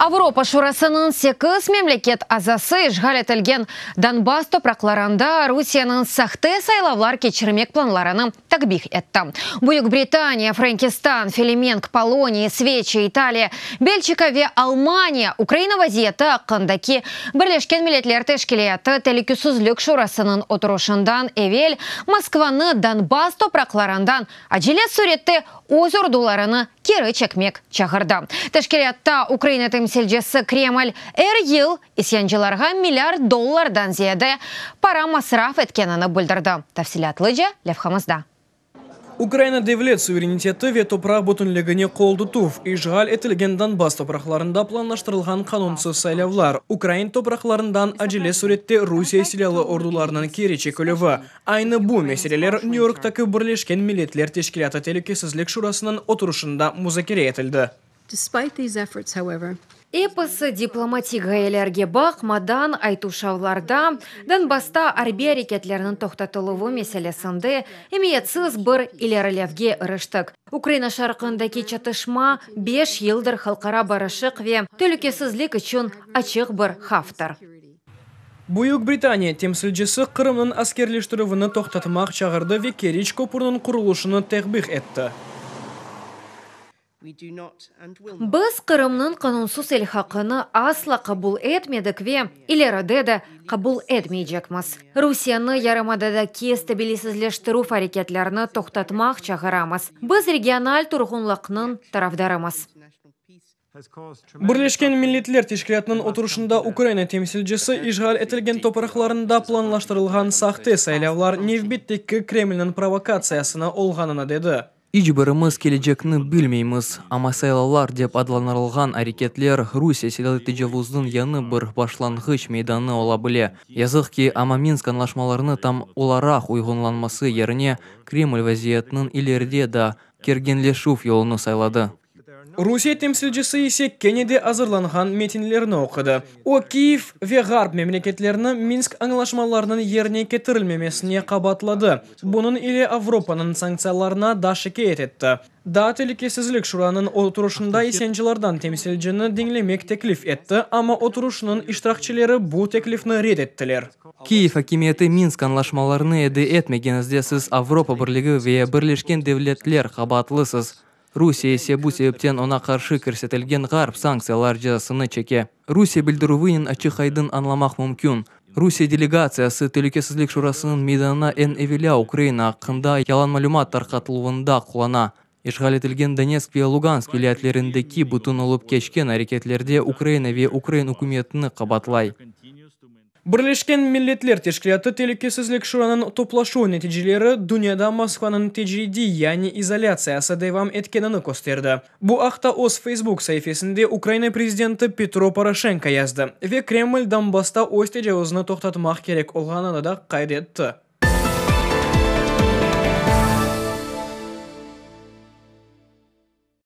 Авропа шурасының 8 мемлекет азасы işgal etilgen Донбасс топрақларында Русияның сақты сайлавлар кечірмек планларыны тәкбих етті. Бүйік Британия, Франкистан, Филименк, Полония, Свечи, Италия, Бельчика ве Алмания, Украина вазиеті аққындаки Бірлешкен Милетлер Тешкілеті телекүсізлік шурасының отырушындан evvel Москваны Донбасс топрақларындан ажиле суретті өз ордуларыны кері чекмек чағырды. Тешкілетті Украина темсилжесі Кремль ел исянчыларға миллиард доллардан зияды пара масраф еткенini білдірді. Тәфсилатлы левхамызда. Украина devlet суверенитеті ве топрақ бүтінлігіне қолды туф. Işgal etilgen Донбасс топрақларында планлаштырылған қанунсыз сайлавлар. Украин топрақларындан ажиле суретте Русия силялы ордуларының кері чекілігі. Айны бұл мәселелер Нью-Йорктағы Бірлешкен Милетлер Тешкілеті телекөсізлік шурасының отырышында музакире етілді. Эпосы дипломатик гаялерге бақмадан айтушауларда Донбасста арби әрекетлерінің тоқтатылуы меселесінде емиетсіз бір илерілевге ұрыштық. Украина шарқындаки чатышма 5 елдір халқара барышық ве төлікесізлік үшін ачық бір хафтар. Бүйік Британия темсілжесі Қырымның аскерлештірівіні тоқтатымақ чағырды ве Керич көпірінің құрылышыны тәқбих етті. Біз Қырымның қанунсыз ел хақыны асла қабул етмедік ве илеріде де қабул етмейджекміз. Русияны ярамададаки стабилисізлештіру әрекетлеріні тоқтатмақ чағырамыз. Біз региональ тұрғынлықның тарафдарымыз. Бірлешкен Милетлер Тешкілетінің отырышында Украина темсилжесі işgal etilgen топырақларында планлаштырылған сақты сайлавлар невбеттекі Кремльнің провокациясына олғанына деді. Ичбіріміз кележекні білмейміз. Ама сайлаулар деп адланырылған әрекетлер Русия селалы тежавуздың яны бір башланғыш мейданы ола біле. Язық ки ама Минск анлашмаларыны там оларақ ұйғынланмасы еріне Кремль вазиетінің илерде да кергенлешув yolunu сайлады. Русия темсилжесі есе Кенеде азырланған метинлеріні оқыды. О Киев ве Ғарб мемлекетлеріні Минск аңлашмаларының еріне кетірілмемесіне қабатлады. Бұның иле Авропаның санкцияларына да шекет етті. Да телекесізлік шураның отырышында исенчілердан темсилжіні деңлемек теклиф етті, ама отырышының иштиракчылары бұл теклифні ред еттілер. Киев хакимияты Минск аңлашмаларыны еді етмегенізде сіз Авропа бірлігі ве Бірлешкен Девлетлер қабатлысыз. Русия есе бұл себептен она қаршы көрсетілген Ғарб санкциялар жазасыны чеке. Русия білдіруінен ачық айдын анламақ мүмкін. Русия делегациясы телекесізлік шурасының мейданына evvela Украина ақында ялан мәлімат тарқатылуында құлана. Işgal etilgen Donetsk ve Lugansk vilayetlerindeki bütün olup geçken hareketlerde Ukraina ve Ukrayna hükümetini qabatlay. Бірлешкен Милетлер Тешкілеті телекесізлік шураның топлашу нәтижелері дүнияда Москваның тежриди, яғни изоляциясы девам еткенini көстерді. Бұл ақта өз Facebook сайфесінде Украина президенті Петро Порошенко язды. Ве Кремль Донбасста өз тежауызны тоқтатмақ керек олғанына да қайд етті.